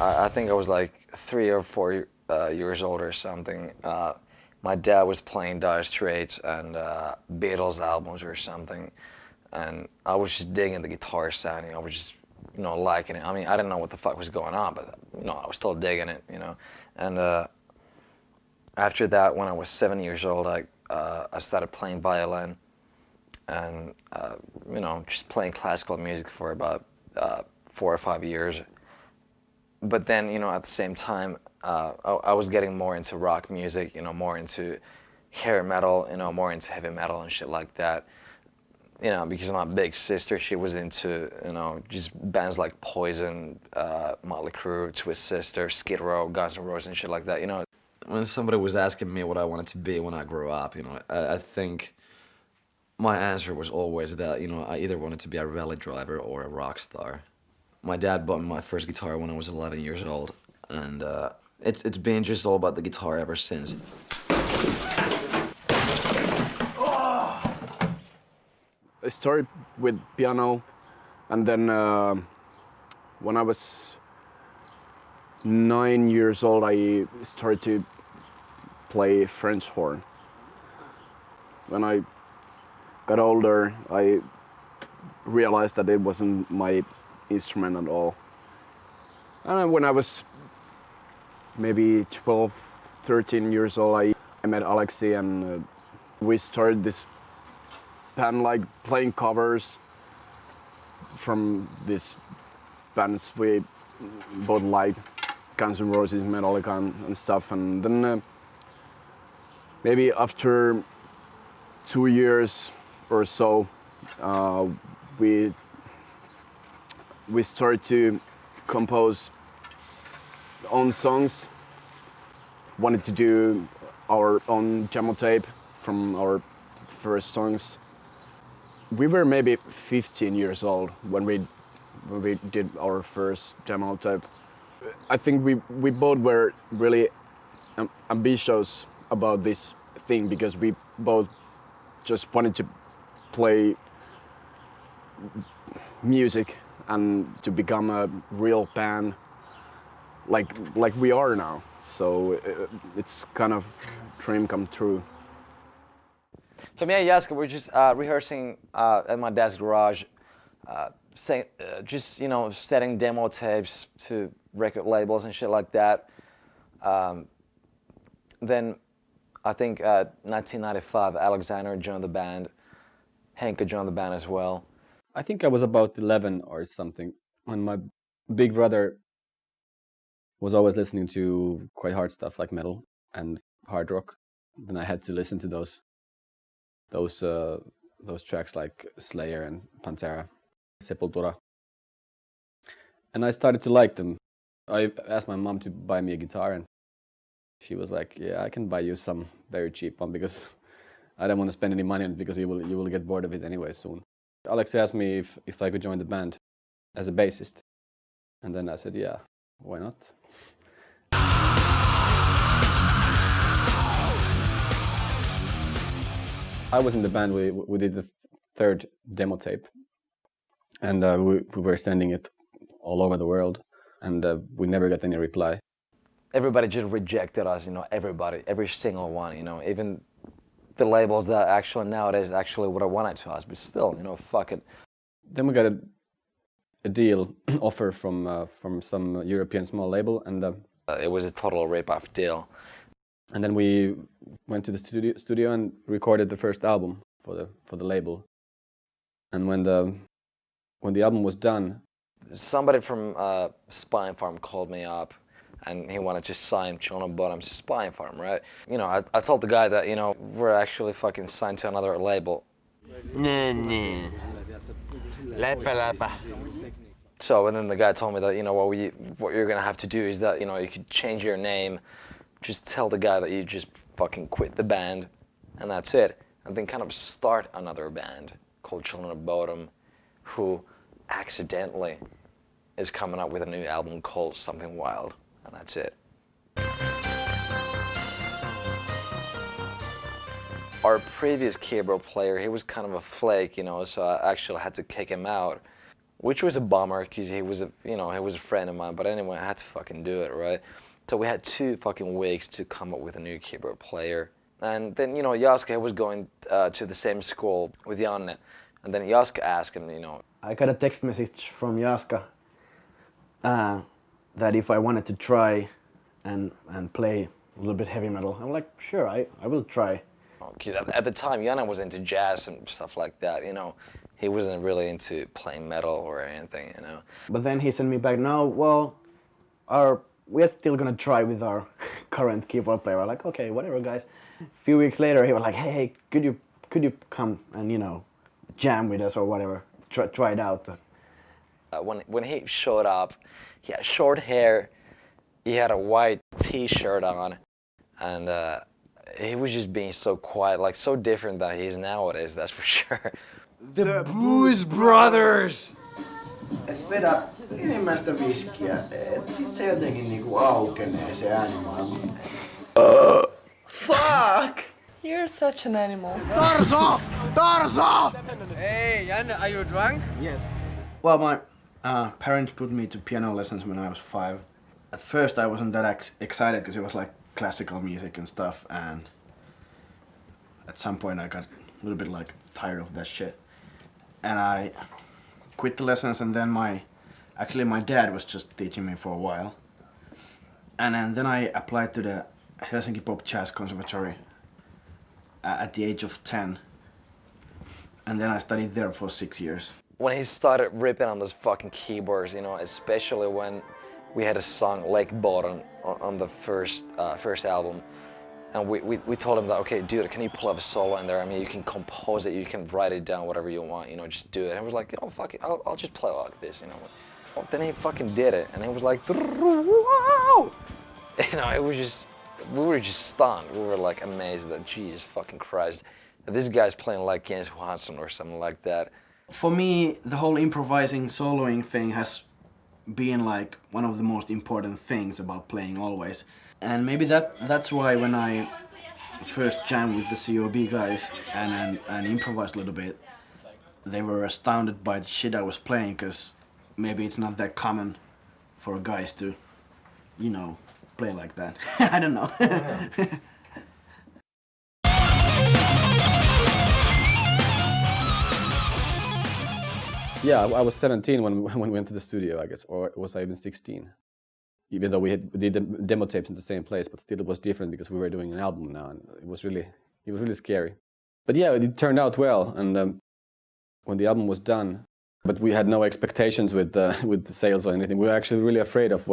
I think I was like 3 or 4 years old or something. My dad was playing Dire Straits and Beatles albums or something, and I was just digging the guitar sound. I was just, liking it. I mean, I didn't know what the fuck was going on, but I was still digging it. And after that, when I was 7 years old, I started playing violin, and just playing classical music for about 4 or 5 years. But then, at the same time, I was getting more into rock music, more into hair metal, more into heavy metal and shit like that. Because my big sister, she was into, just bands like Poison, Motley Crue, Twist Sister, Skid Row, Guns N' Roses and shit like that. When somebody was asking me what I wanted to be when I grew up, I think my answer was always that, I either wanted to be a rally driver or a rock star. My dad bought me my first guitar when I was 11 years old, and it's been just all about the guitar ever since. I started with piano, and then when I was 9 years old, I started to play French horn. When I got older, I realized that it wasn't my instrument at all. And when I was maybe 12, 13 years old, I met Alexi, and we started this band, like playing covers from these bands we both liked, Guns N' Roses, Metallica and stuff. And then maybe after 2 years or so, we started to compose own songs. Wanted to do our own demo tape from our first songs. We were maybe 15 years old when we did our first demo tape. I think we both were really ambitious about this thing, because we both just wanted to play music and to become a real band like we are now. So it's kind of dream come true. So me and Jaska were just rehearsing at my dad's garage, just setting demo tapes to record labels and shit like that. Then I think 1995, Alexander joined the band. Henkka joined the band as well. I think I was about 11 or something when my big brother was always listening to quite hard stuff like metal and hard rock. Then I had to listen to those tracks like Slayer and Pantera, Sepultura. And I started to like them. I asked my mom to buy me a guitar, and she was like, "Yeah, I can buy you some very cheap one, because I don't want to spend any money on it, because you will get bored of it anyway soon." Alexi asked me if I could join the band as a bassist, and then I said, "Yeah, why not?" I was in the band. We did the third demo tape, and we were sending it all over the world, and we never got any reply. Everybody just rejected us, everybody, every single one, even the labels that actually nowadays actually would have wanted to us, but still, fuck it. Then we got a deal offer from some European small label, and it was a total rip-off deal. And then we went to the studio and recorded the first album for the label. And when the album was done, somebody from Spine Farm called me up, and he wanted to sign Children of Bodom to Spine Farm, right? I told the guy that, we're actually fucking signed to another label. Läpä. So, and then the guy told me that, what you're gonna have to do is that, you could change your name, just tell the guy that you just fucking quit the band, and that's it. And then kind of start another band called Children of Bodom, who accidentally is coming up with a new album called Something Wild, and that's it. Our previous keyboard player, he was kind of a flake, so I actually had to kick him out. which was a bummer because he was a friend of mine. But anyway, I had to fucking do it, right? So we had 2 fucking weeks to come up with a new keyboard player. And then, Jaska was going to the same school with Janne. And then Jaska asked him, I got a text message from Jaska that if I wanted to try and play a little bit heavy metal. I'm like, sure, I will try. Because at the time, Janne was into jazz and stuff like that, He wasn't really into playing metal or anything, But then he sent me back, no, well, we're still gonna try with our current keyboard player. I'm like, okay, whatever, guys. A few weeks later, he was like, hey, could you come and jam with us or whatever? Try it out. When he showed up, he had short hair, he had a white T-shirt on, and he was just being so quiet, like so different than he is nowadays. That's for sure. The Booze Brothers! Et vedä enimmäistä viskiä, et sit se jotenkin niinku aukenee se äänimaailma. Fuck! You're such an animal. Tarso! Tarso! Hey, Janne, are you drunk? Yes. Well, my parents put me to piano lessons when I was 5. At first, I wasn't that excited because it was like classical music and stuff, and at some point, I got a little bit like tired of that shit, and I quit the lessons. And then my dad was just teaching me for a while, and then I applied to the Helsinki Pop Jazz Conservatory at the age of 10, and then I studied there for 6 years. When he started ripping on those fucking keyboards, especially when we had a song Lake Bodom on the first album, and we told him that, okay, dude, can you pull up a solo in there? I mean, you can compose it, you can write it down, whatever you want, just do it. And he was like, fuck it, I'll just play like this, Well, then he fucking did it, and he was like, wow! It was just, we were just stunned. We were like amazed that, Jesus fucking Christ, this guy's playing like James Johansson or something like that. For me, the whole improvising, soloing thing has been like one of the most important things about playing always. And maybe that's why when I first jammed with the COB guys and improvised a little bit, they were astounded by the shit I was playing, because maybe it's not that common for guys to, play like that. I don't know. Yeah, I was 17 when we went to the studio, I guess, or was I even 16? Even though we did the demo tapes in the same place, but still it was different because we were doing an album now, and it was really scary. But yeah, it turned out well, and when the album was done, but we had no expectations with the sales or anything. We were actually really afraid of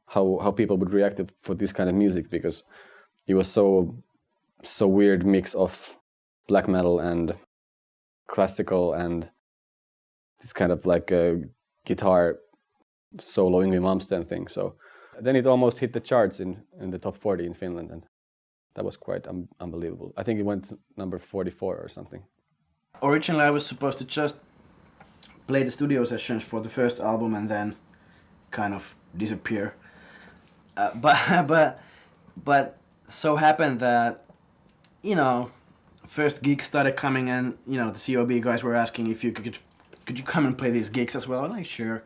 how people would react for this kind of music, because it was so weird mix of black metal and classical and this kind of like a guitar solo Yngwie Malmsteen thing. So then it almost hit the charts in the top 40 in Finland, and that was quite unbelievable. I think it went to number 44 or something. Originally, I was supposed to just play the studio sessions for the first album and then kind of disappear. But so happened that, first gigs started coming, and, the COB guys were asking if you could you come and play these gigs as well? I was like, sure.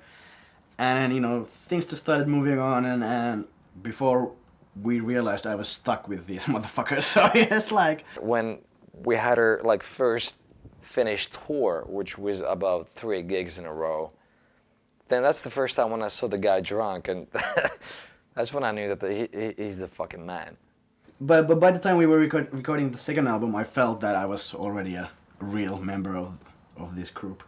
And then, things just started moving on, and before we realized, I was stuck with these motherfuckers. So it's like, when we had our first Finnish tour, which was about 3 gigs in a row, then that's the first time when I saw the guy drunk, and that's when I knew that he's the fucking man. But by the time we were recording the second album, I felt that I was already a real member of this group.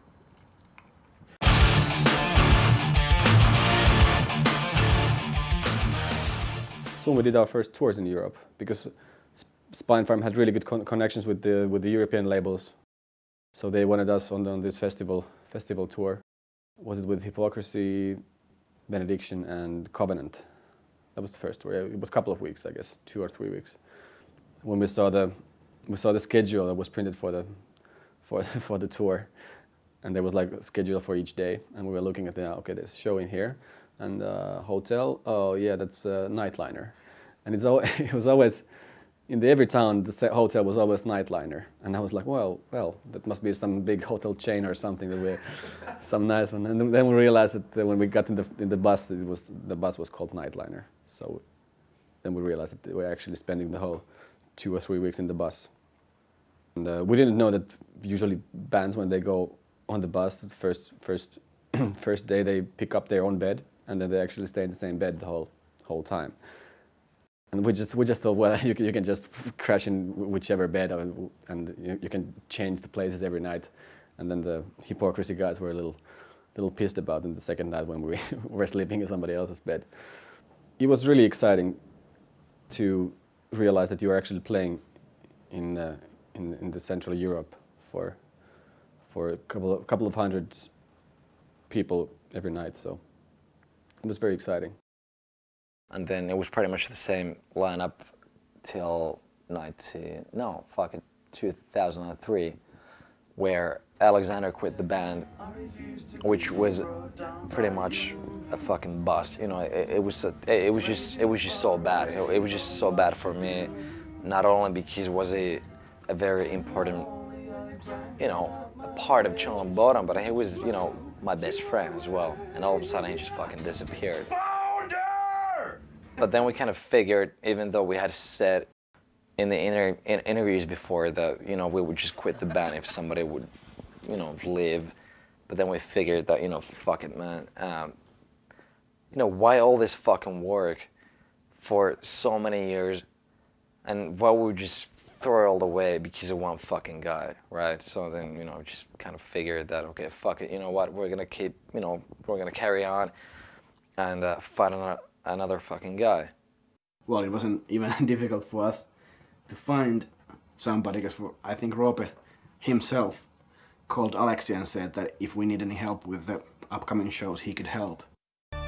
So we did our first tours in Europe, because Spinefarm had really good connections with the European labels. So they wanted us on this festival tour. Was it with Hypocrisy, Benediction, and Covenant? That was the first tour. It was a couple of weeks, I guess, 2 or 3 weeks. When we saw the schedule that was printed for the tour, and there was like a schedule for each day, and we were looking at okay, there's a show in here, and hotel. Oh yeah, that's a Nightliner, and it was always in every town, the hotel was always Nightliner, and I was like, well, that must be some big hotel chain or something, that we some nice one. And then we realized that when we got in the bus, the bus was called Nightliner. So then we realized that we were actually spending the whole 2 or 3 weeks in the bus. And we didn't know that usually bands, when they go on the bus, the first day they pick up their own bed, and then they actually stay in the same bed the whole time. And we just thought, well, you can just crash in whichever bed, and you can change the places every night. And then the hypocrisy guys were a little pissed about it the second night when we were sleeping in somebody else's bed. It was really exciting to realize that you were actually playing in the Central Europe for a couple of hundred people every night. So it was very exciting. And then it was pretty much the same lineup till 2003, where Alexander quit the band, which was pretty much a fucking bust. You know, it was just so bad. It was just so bad for me, not only because it was a very important, you know, a part of Children of Bodom, but he was, you know, my best friend as well. And all of a sudden he just fucking disappeared. But then we kind of figured, even though we had said in the interviews before that, you know, we would just quit the band if somebody would, you know, leave. But then we figured that, you know, fuck it, man. You know, why all this fucking work for so many years, and why would we just throw it all away because of one fucking guy, right? So then, you know, just kind of figured that, okay, fuck it, you know what, we're gonna keep, you know, we're gonna carry on and find another fucking guy. Well, it wasn't even difficult for us to find somebody, because I think Roope himself called Alexi and said that if we need any help with the upcoming shows, he could help.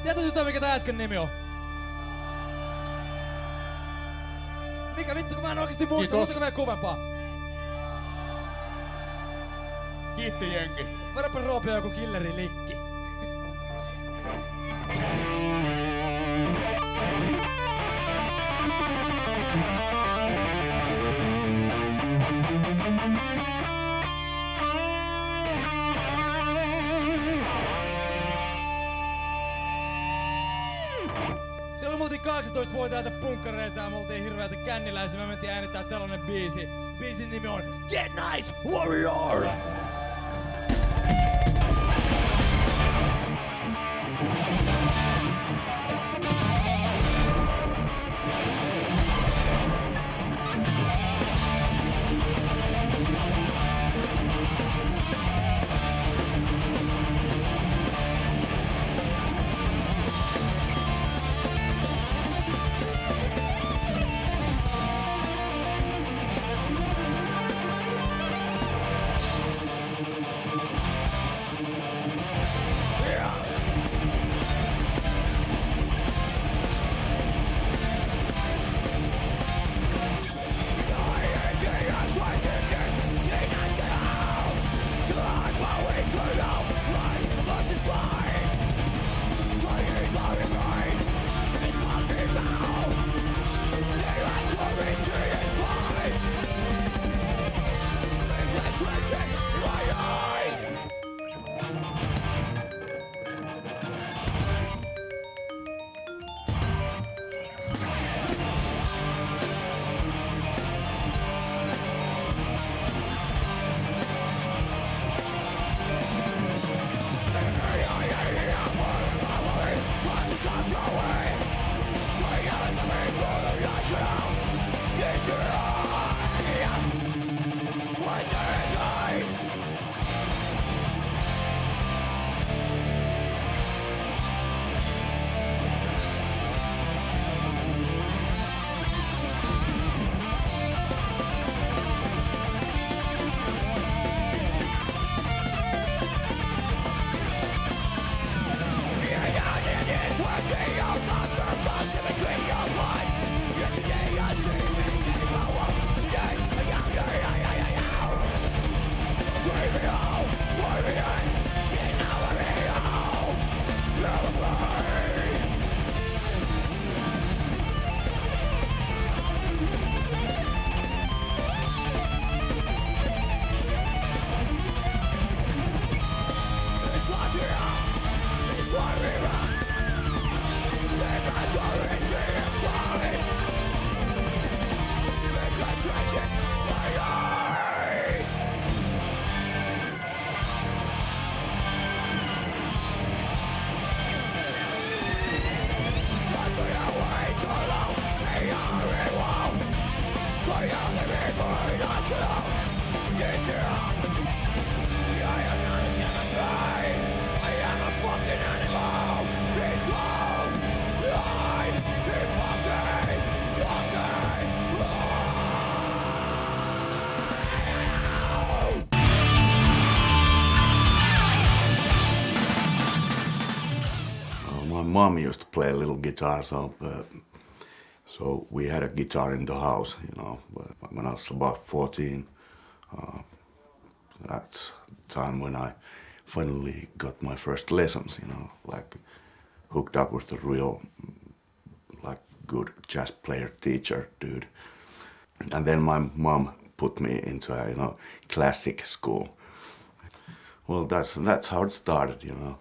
Tietoisuutta, mikä tää jätkän nimi on? Mikä vittu, kun mä en oikeesti muista, muistako meidän kovempaa? Kiitti jenki. Vedäpä Roopea joku killeri likki. Siellä me oltiin 18-vuotiaita punkkareita ja me oltiin hirveätä känniläisiä. Me mentiin äänittää tällainen biisi. Biisin nimi on Dead Knights Warrior! mom used to play a little guitar, so we had a guitar in the house, you know. When I was about 14, that's the time when I finally got my first lessons, you know, like hooked up with a real, like, good jazz player teacher dude. And then my mom put me into a, you know, classic school. Well, that's how it started, you know.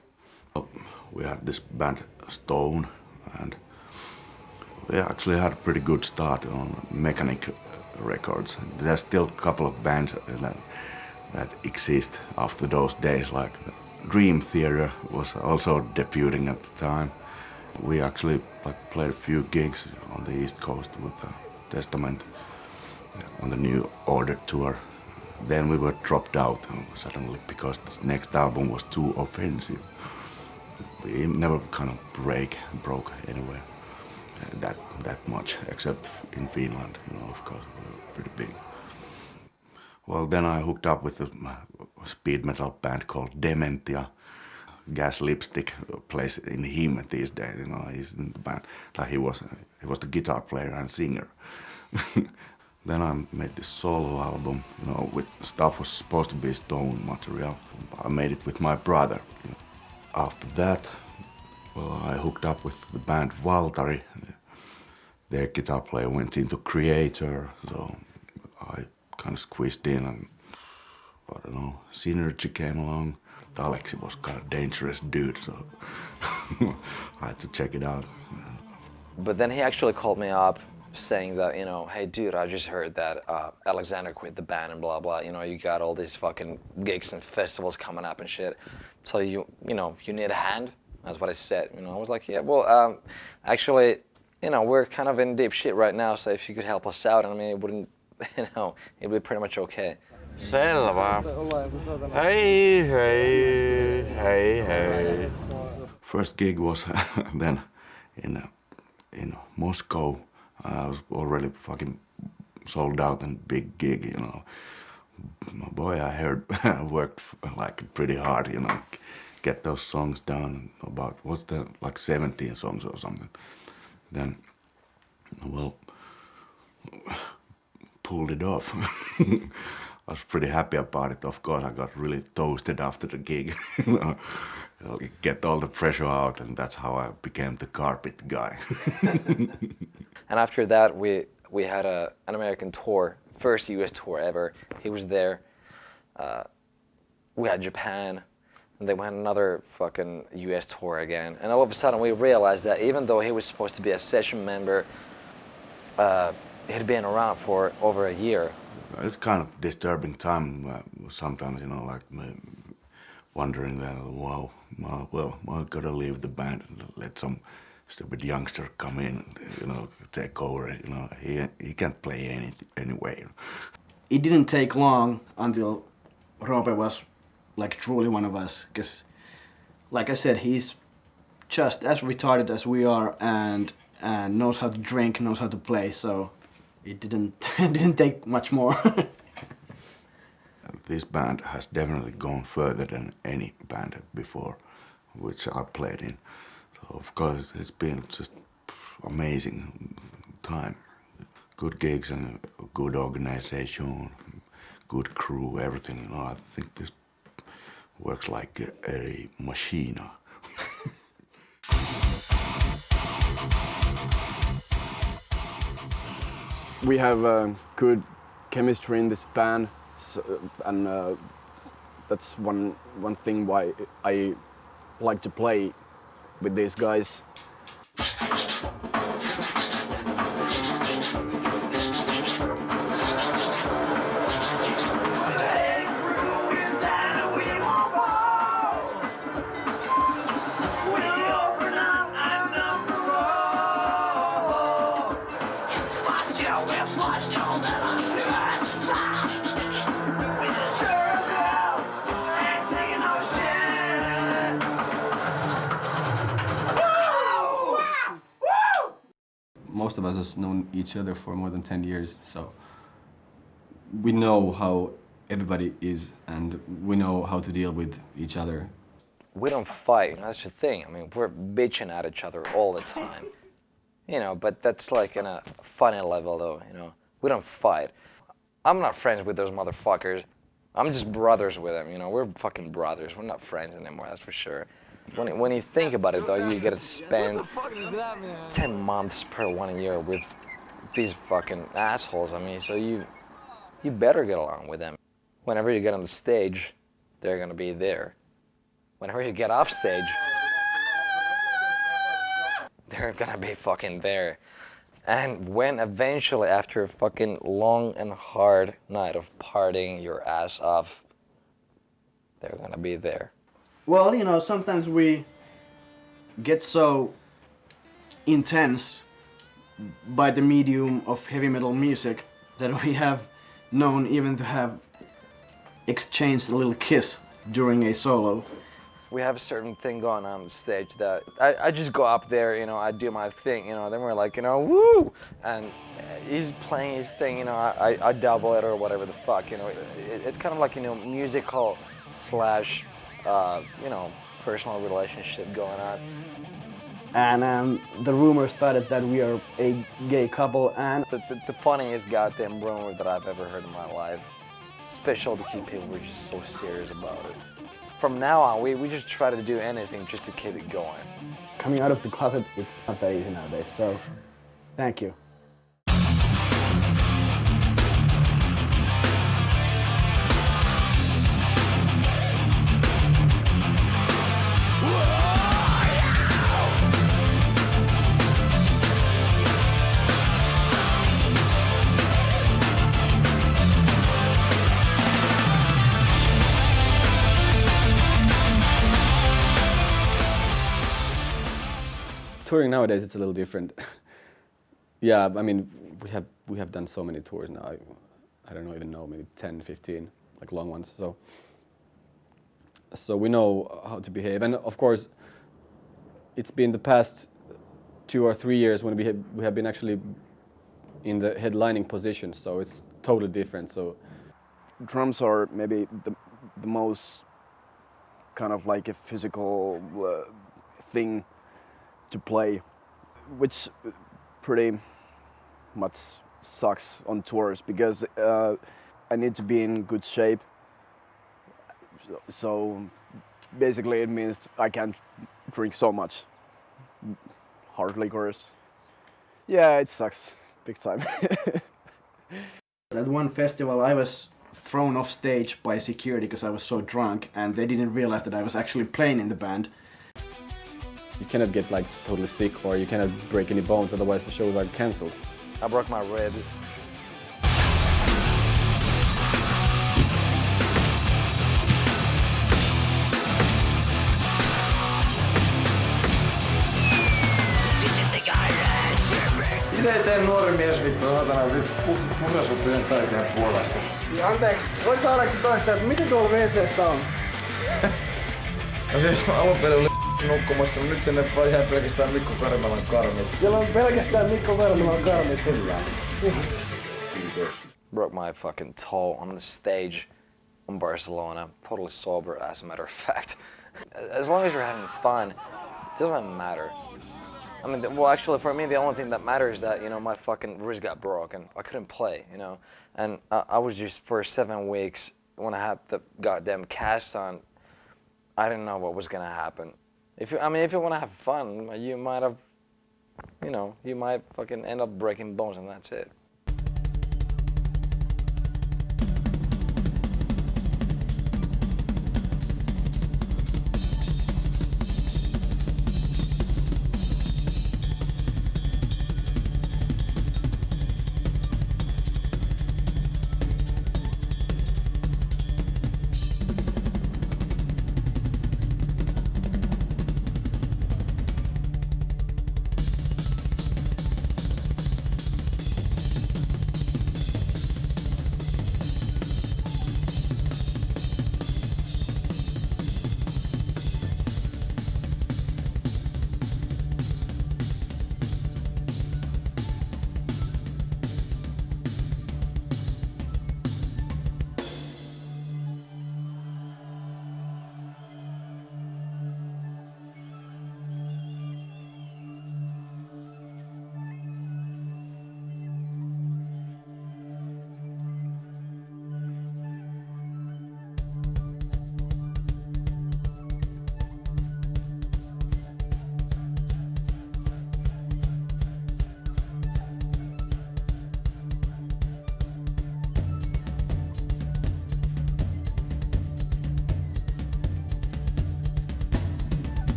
We had this band Stone, and we actually had a pretty good start on Mechanic Records. There's still a couple of bands that exist after those days, like Dream Theater was also debuting at the time. We actually played a few gigs on the East Coast with Testament on the New Order tour. Then we were dropped out suddenly because this next album was too offensive. We never kind of broke anywhere that much, except in Finland, you know, of course, we were pretty big. Well, then I hooked up with a speed metal band called Dementia. Gas Lipstick plays in him these days, you know, he's in the band. Like he was the guitar player and singer. Then I made this solo album, you know, with stuff was supposed to be Stone material. I made it with my brother. After that, well, I hooked up with the band Valtari. Their guitar player went into Creator, so I kind of squeezed in and, I don't know, Synergy came along. Alexi was kind of dangerous dude, so I had to check it out. But then he actually called me up saying that, you know, hey dude, I just heard that Alexander quit the band and blah blah, you know, you got all these fucking gigs and festivals coming up and shit, so you know, you need a hand. That's what I said, you know. I was like, yeah, well, actually, you know, we're kind of in deep shit right now, so if you could help us out, I mean, it wouldn't, you know, it'd be pretty much okay. Selvä. Hei, hei, hei, hei. First gig was then in Moscow. I was already fucking sold out and big gig, you know. Boy, I heard worked like pretty hard, you know, get those songs done. About, what's that, like 17 songs or something. Then, well, pulled it off. I was pretty happy about it. Of course, I got really toasted after the gig. You know, get all the pressure out, and that's how I became the carpet guy. And after that, we had an American tour, first US tour ever. He was there. We had Japan, and then we had another fucking US tour again. And all of a sudden, we realized that even though he was supposed to be a session member, he'd been around for over a year. It's kind of disturbing time sometimes, you know, like wondering that, well, I gotta leave the band and let some stupid youngster come in and, you know, take over. You know, he can't play anyway. It didn't take long until Roope was like truly one of us, because, like I said, he's just as retarded as we are and knows how to drink, knows how to play, so it didn't take much more. This band has definitely gone further than any band before which I played in. So of course it's been just amazing time. Good gigs and good organization, good crew, everything. You know, I think this works like a machine. We have good chemistry in this band, and that's one thing why I like to play with these guys. Most of us have known each other for more than 10 years, so we know how everybody is and we know how to deal with each other. we don't fight. That's the thing. I mean, we're bitching at each other all the time. You know, but that's like in a funny level though, you know. We don't fight. I'm not friends with those motherfuckers. I'm just brothers with them, you know. We're fucking brothers. We're not friends anymore, that's for sure. When you think about it though, you gotta spend 10 months per 1 year with these fucking assholes. I mean, so you better get along with them. Whenever you get on the stage, they're gonna be there. Whenever you get off stage, they're gonna be fucking there. And when eventually, after a fucking long and hard night of partying your ass off, they're gonna be there. Well, you know, sometimes we get so intense by the medium of heavy metal music that we have known even to have exchanged a little kiss during a solo. We have a certain thing going on the stage that I just go up there, you know, I do my thing, you know, then we're like, you know, woo! And he's playing his thing, you know, I double it or whatever the fuck, you know. It's kind of like, you know, musical slash, you know, personal relationship going on. And the rumor started that we are a gay couple, and The funniest goddamn rumor that I've ever heard in my life. Especially because people were just so serious about it. From now on, we just try to do anything just to keep it going. coming out of the closet, it's not that easy nowadays, so thank you. Touring nowadays, it's a little different. Yeah, I mean, we have done so many tours now. I don't even know, maybe 10, 15, like long ones. So we know how to behave, and of course, it's been the past 2 or 3 years when we have been actually in the headlining position. So it's totally different. So Drums are maybe the most kind of like a physical thing to play, which pretty much sucks on tours because I need to be in good shape. So basically it means I can't drink so much hard liquors. Yeah, it sucks big time. At one festival I was thrown off stage by security because I was so drunk, and they didn't realize that I was actually playing in the band. you cannot get like totally sick, or you cannot break any bones, otherwise the shows are cancelled. I broke my ribs. Itse ei tee nuori mies vittu, otan nyt purasut yhden taiteen puolesta. Ja anteeksi, voit saadakin toista, että mitä tuolla WC:ssä on? No siis alun perin oli nukkumassa, mutta nyt sinne vaan jää pelkästään Mikko Karmelan karmit. Siellä on pelkästään Mikko Karmelan karmit. Kiitos. Broke my fucking toe on the stage in Barcelona, totally sober as a matter of fact. As long as you're having fun, it doesn't matter. I mean, well, actually, for me, the only thing that matters is that, you know, my fucking wrist got broken. I couldn't play, you know, and I was just for 7 weeks when I had the goddamn cast on. I didn't know what was gonna happen. If you want to have fun, you might have, you know, you might fucking end up breaking bones, and that's it.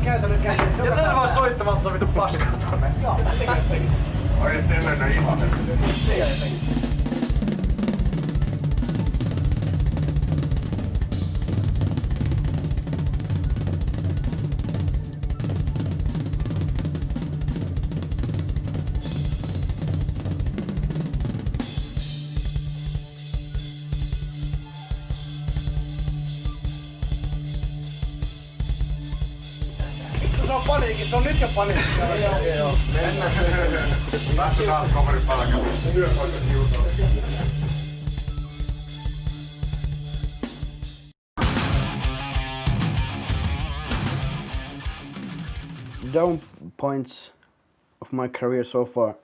käytännön käsin. Ja tässä vaan soittamaan tuota vittu paskaa tonne. Joo, tekis. Ai ettei mennä ihan. Se on paniikki, se on nyt jo paniikki. Joo. Mennään. Lähtö taas kaverin palkalla. Down points of my career so far.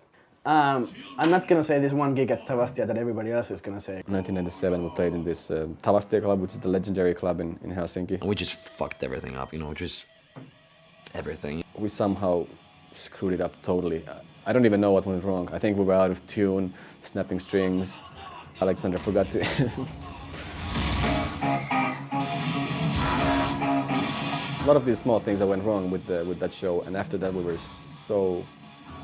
I'm not gonna say this one gig at Tavastia that everybody else is gonna say. 1997 we played in this Tavastia club, which is the legendary club in Helsinki. We just fucked everything up, you know, just everything. We somehow screwed it up totally. I don't even know what went wrong. I think we were out of tune, snapping strings. Alexander forgot to... A lot of these small things that went wrong with that show, and after that we were so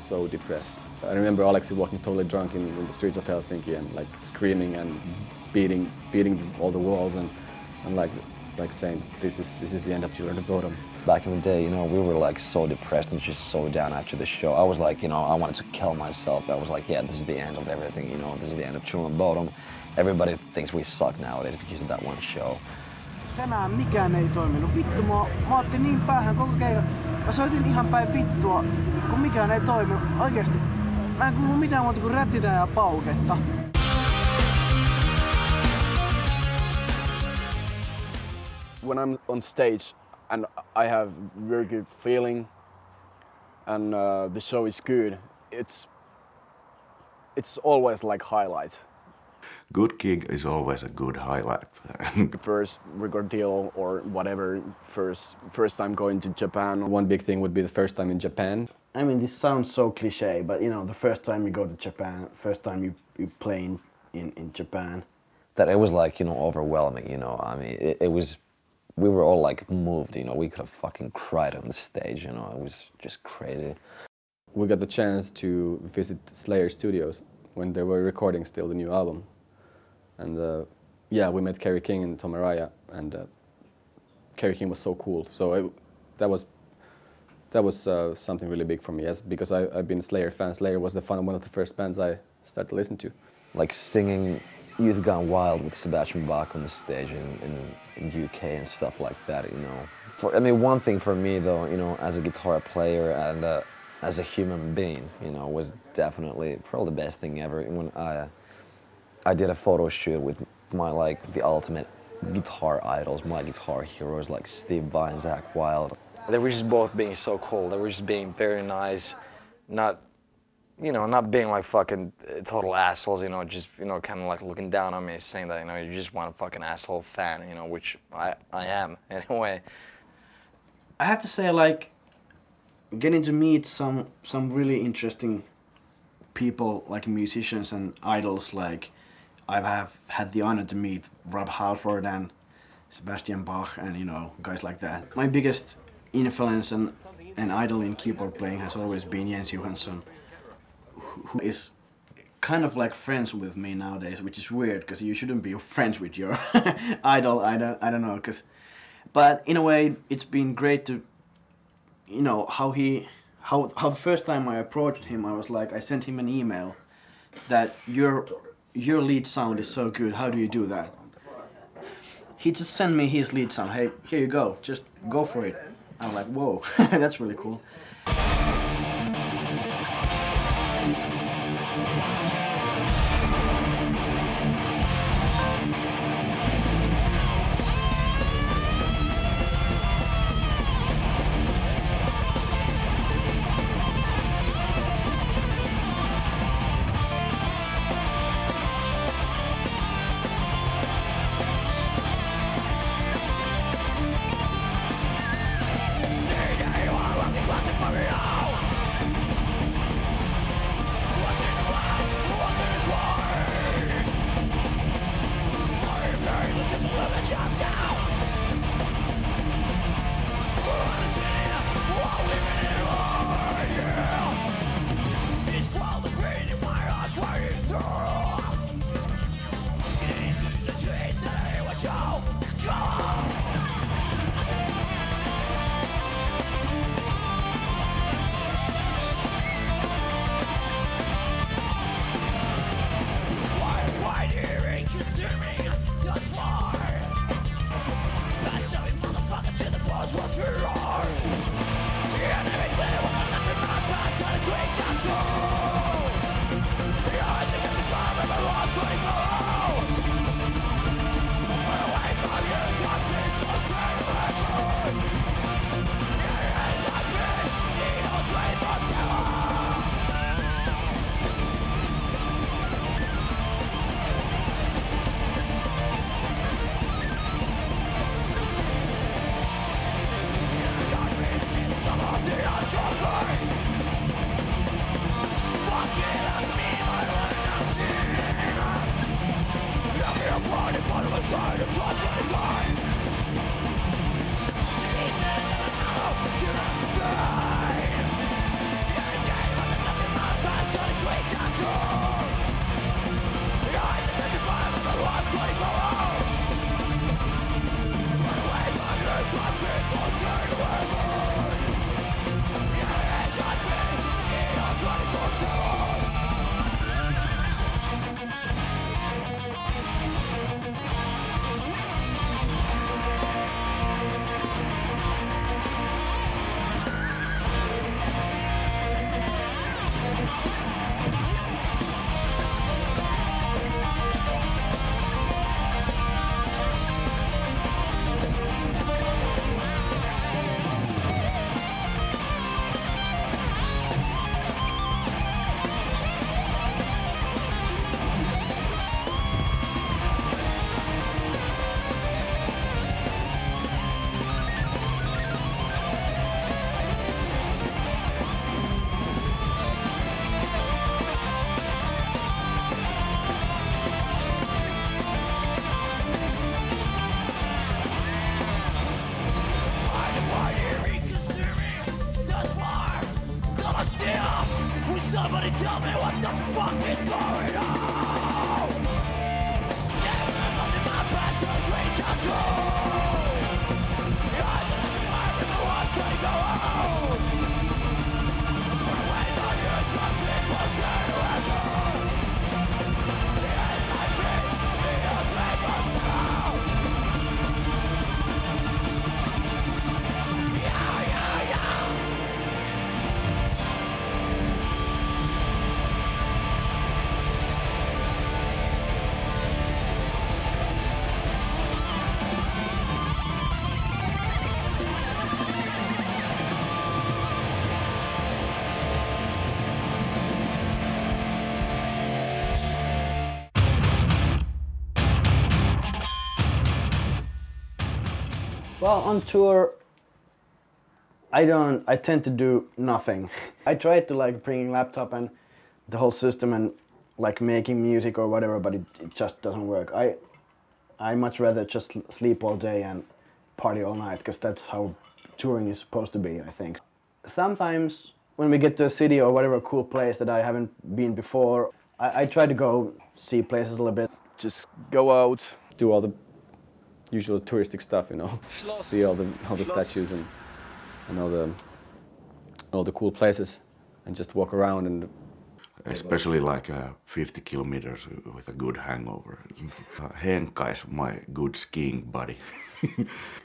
depressed. I remember Alexi walking totally drunk in the streets of Helsinki and like screaming and beating all the walls and like saying this is the end of Children of Bodom. Back in the day, you know, we were like so depressed and just so down after the show. I was like, you know, I wanted to kill myself. I was like, yeah, this is the end of everything, you know, this is the end of Children of Bodom. Everybody thinks we suck nowadays because of that one show. Tänään mikään ei toiminut. Vittu, mä otin niin päähän koko keikan. Mä soitin ihan päin vittua, kun mikään ei toiminut. Oikeesti. Mä en kuulu mitään muuta kuin rätinää ja pauketta. When I'm on stage and I have very good feeling and the show is good, it's always like highlight. Good gig is always a good highlight. First record deal or whatever, first time going to Japan. One big thing would be the first time in Japan. I mean, this sounds so cliche, but you know, the first time you go to Japan, first time you play in Japan. That it was like, you know, overwhelming, you know, I mean, it was, we were all like moved, you know, we could have fucking cried on the stage, you know, it was just crazy. We got the chance to visit Slayer studios when they were recording still the new album. And yeah, we met Kerry King and Tom Araya, and Kerry King was so cool. So that was something really big for me, yes, because I've been a Slayer fan. Slayer was one of the first bands I started to listen to. Like singing Youth Gone Wild with Sebastian Bach on the stage in UK and stuff like that, you know. I mean, one thing for me though, you know, as a guitar player and as a human being, you know, was definitely probably the best thing ever when I did a photo shoot with my, like, the ultimate guitar idols, my guitar heroes like Steve Vai and Zakk Wylde. They were just both being so cool. They were just being very nice, not, you know, not being like fucking total assholes, you know, just, you know, kind of like looking down on me, saying that, you know, you just want a fucking asshole fan, you know, which I am anyway. I have to say, like, getting to meet some really interesting people, like musicians and idols, like I have had the honor to meet Rob Halford and Sebastian Bach and, you know, guys like that. My biggest influence and idol in keyboard playing has always been Jens Johansson, who is kind of like friends with me nowadays, which is weird because you shouldn't be friends with your idol. I don't know, but in a way it's been great to, you know, how the first time I approached him, I was like, I sent him an email that your lead sound is so good, how do you do that? He just sent me his lead sound, hey, here you go, just go for it. I'm like, whoa, that's really cool. bust it up. Will somebody tell me what the fuck is going on? Yeah, I'm in my past, so dream come true. The eyes of the fire and the walls can't go on. When I hear some people say to echo, the eyes I breathe, feel dream of sound. Yeah, yeah, yeah. Well, on tour, I tend to do nothing. I tried to like bring laptop and the whole system and like making music or whatever, but it just doesn't work. I much rather just sleep all day and party all night, because that's how touring is supposed to be, I think. Sometimes when we get to a city or whatever cool place that I haven't been before, I try to go see places a little bit. Just go out. Do all the usual touristic stuff, you know. See all the statues and all the cool places, and just walk around and. Especially like 50 kilometers with a good hangover. Henkka is my good skiing buddy.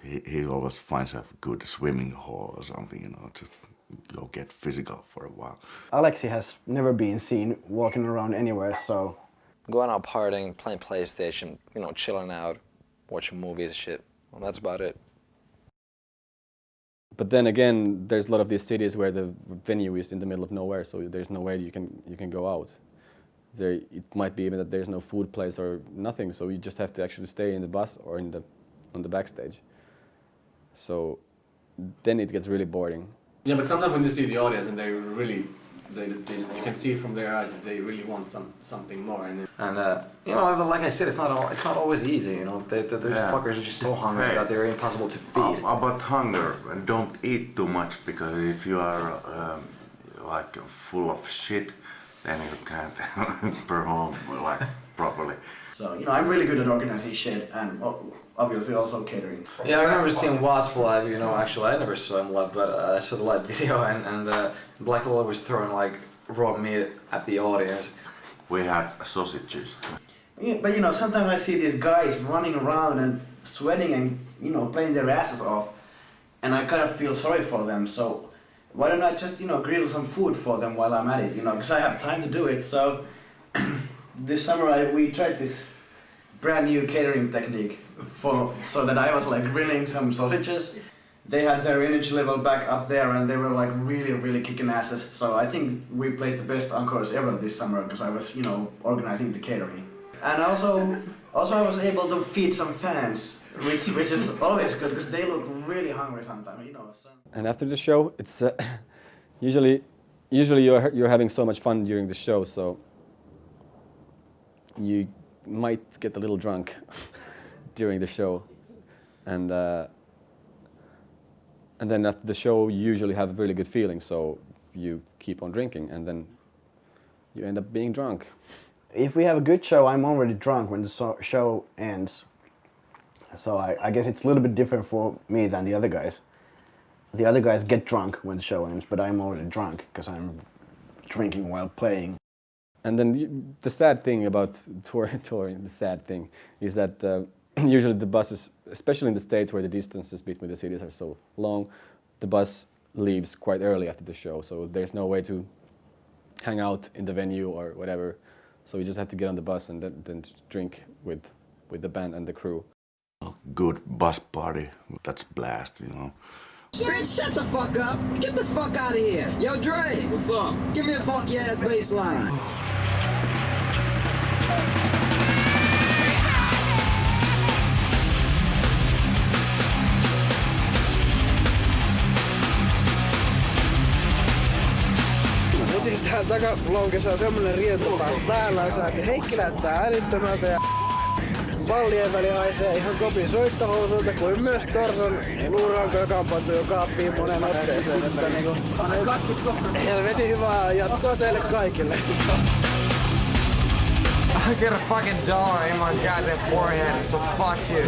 he always finds a good swimming hole or something, you know, just go get physical for a while. Alexi has never been seen walking around anywhere, so. Going out partying, playing PlayStation, you know, chilling out, watching movies, shit. Well, that's about it. But then again, there's a lot of these cities where the venue is in the middle of nowhere, so there's no way you can go out. It might be even that there's no food place or nothing, so you just have to actually stay in the bus or on the backstage. So then it gets really boring. Yeah, but sometimes when you see the audience and they really, you can see from their eyes that they really want something more. And you know, like I said, it's not always easy. You know, those fuckers are just so hungry that they're impossible to feed. About hunger, don't eat too much, because if you are like full of shit, then you can't perform like properly. So, you know, I'm really good at organizing shit and obviously also catering. Yeah, I remember seeing Wasp live, you know, actually I never saw him live, but I saw the live video, and Black Lord was throwing like raw meat at the audience. We had sausages. Yeah, but you know, sometimes I see these guys running around and sweating and, you know, playing their asses off, and I kind of feel sorry for them, so why don't I just, you know, grill some food for them while I'm at it, you know, because I have time to do it. So this summer we tried this brand new catering technique so that I was like grilling some sausages. They had their energy level back up there and they were like really, really kicking asses. So I think we played the best encores ever this summer, because I was, you know, organizing the catering. And also I was able to feed some fans, which is always good, because they look really hungry sometimes, you know. So. And after the show, it's usually you're having so much fun during the show, so you might get a little drunk during the show, and then after the show you usually have a really good feeling, so you keep on drinking, and then you end up being drunk. If we have a good show, I'm already drunk when the show ends. So I guess it's a little bit different for me than the other guys. The other guys get drunk when the show ends, but I'm already drunk because I'm drinking while playing. And then the sad thing about touring, the sad thing is that usually the buses, especially in the States where the distances between the cities are so long, the bus leaves quite early after the show, so there's no way to hang out in the venue or whatever. So you just have to get on the bus and then drink with the band and the crew. Good bus party, that's blast, you know. Bitch, shut the fuck up! Get the fuck out of here! Yo, Dre! What's up? Give me a funky ass bass line. Nyt tähän takalounkessa on semmonen riento taas päällä, että Heikki näyttää älyttömältä ja ballien väli haisee ihan kopin soittohousulta kuin myös torson luuranko, joka on pantu jo kaappiin monen otteeseen. Että niinku, helvetin hyvää jatkoa teille kaikille. I got a fucking dollar in my goddamn forehead, so fuck you.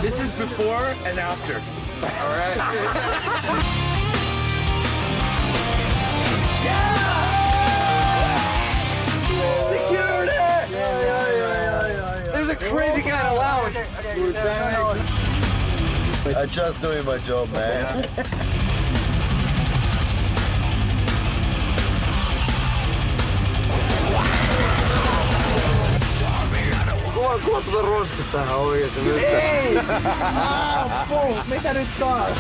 This is before and after. All right. Security! There's a crazy guy in a lounge. I'm just doing my job, man. Kuva tuota roskista tähän oikeesti nyt. Ei! Mitä nyt taas?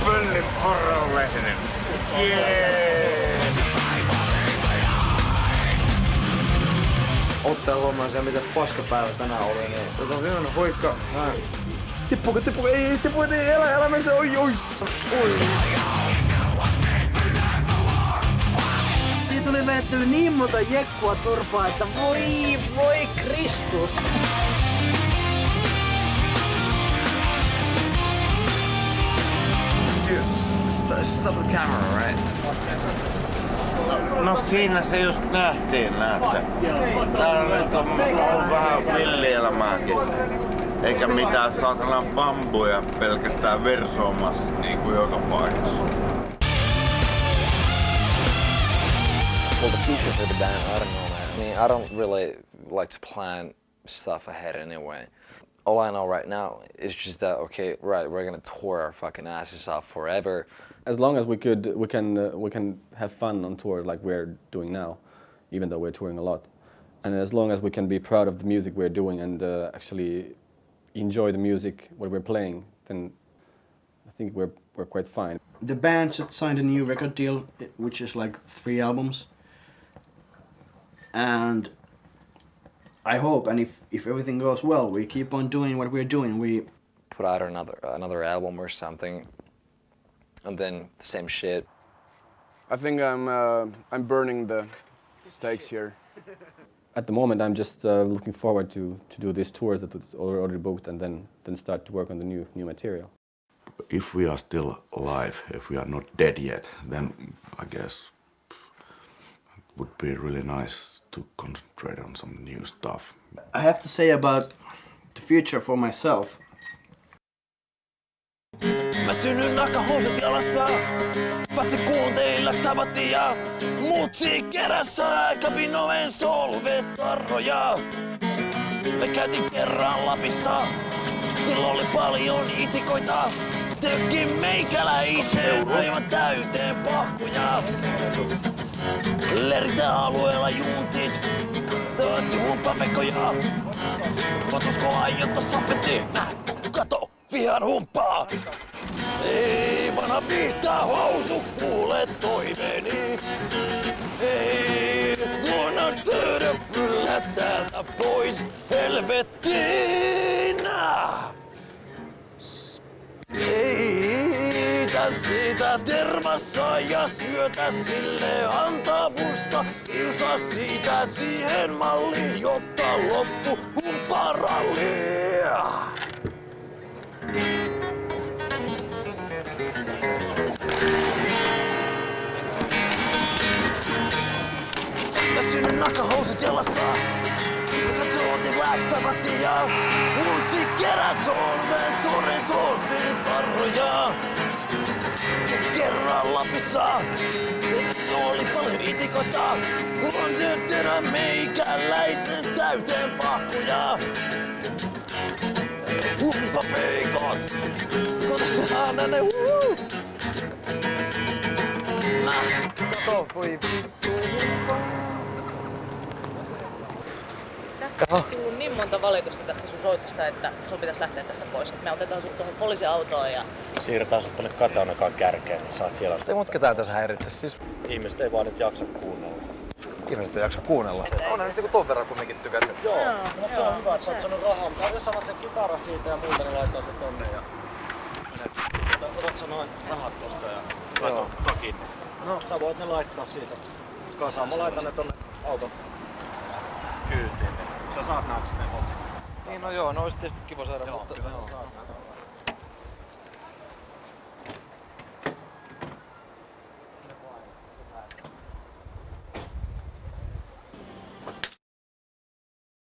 Pölli porrolehden. Jee! Ottaa huomioon se, miten paskapäivä tänään oli, niin tota on hyvänä hoikka. Tippuuko, ei tippu, ei elämä se, oi. Siitä tuli vedettyä niin monta jekkua turpaa, että voi Kristus. Dude, stop the camera, right? No siinä se just nähtiin, näetkö? Täällä nyt on vähän villielämääkin. Eikä mitään saatana bambuja pelkästään versoamassa niinku joka paikassa. Well, the future for the band, I don't know, man. I mean, I don't really like to plan stuff ahead anyway. All I know right now is just that, okay, right, we're gonna tour our fucking asses off forever. As long as we can have fun on tour like we're doing now, even though we're touring a lot, and as long as we can be proud of the music we're doing and actually enjoy the music what we're playing, then I think we're quite fine. The band just signed a new record deal, which is like 3 albums. And I hope, and if everything goes well, we keep on doing what we're doing. We put out another album or something, and then the same shit. I think I'm burning the stakes here. At the moment, I'm just looking forward to do these tours that is already booked, and then start to work on the new material. If we are still alive, if we are not dead yet, then I guess it would be really nice to concentrate on some new stuff. I have to say about the future for myself. Mä synnyin nakahousut jalassa, patsi kuuntelijaksi sabattia. Mutsi kerässä, kävin oven solvetarroja. Me käytiin kerran Lapissa, silloin oli paljon itikoita. Tökki meikäläisen aivan täyteen pahkuja. Leritä-alueella juuntit, toivotti humppamekkoja. Kotusko aiota sapetti, kato, vihan humppaa. Ei vanha pihtaa housu, kuule toiveeni. Ei luonnon töydä kyllä täältä pois helvettiin. Keitä sitä termassa ja syötä sille antaa musta. Kiusaa siitä siihen malliin, jotta loppu humparallia. Mä synnyin nakahousut jalassa. Katsoin Black Sabbathia. Mutsi kerää sormen tarroja. Kerran Lapissa. Oli paljon itikoita. On tyttönä meikäläisen täyteen pahkuja. Humppapeikot. Kotetaan ne Kato, voi. Tästä on tullut niin monta valitusta tästä sun soitosta, että sun pitäisi lähteä tästä pois. Me otetaan sut tuohon poliisiautoon ja... Siirretään sut tonne Katanakaan kärkeen, niin saat siellä... Ei mut ketään tässä häiritse siis. Ihmiset ei vaan nyt jaksa kuunnella. Ihmiset ei jaksa kuunnella. Onhan nyt joku ton verran kumminkin tykännyt. Joo, mutta se on hyvä, että sä oot saanut rahaa. Mutta jos sanat sen kitara siitä ja muuta, niin laittaa se tonne ja... Otat sä noin rahat tosta ja... Joo. kiinni. No. Sä voit ne laittaa siitä kasaan. Mä laitan ne tonne auton kyytiin. Sä saat nää sitten kotiin. Niin no joo, no olisi tietysti kiva saada, mutta... Kyllä,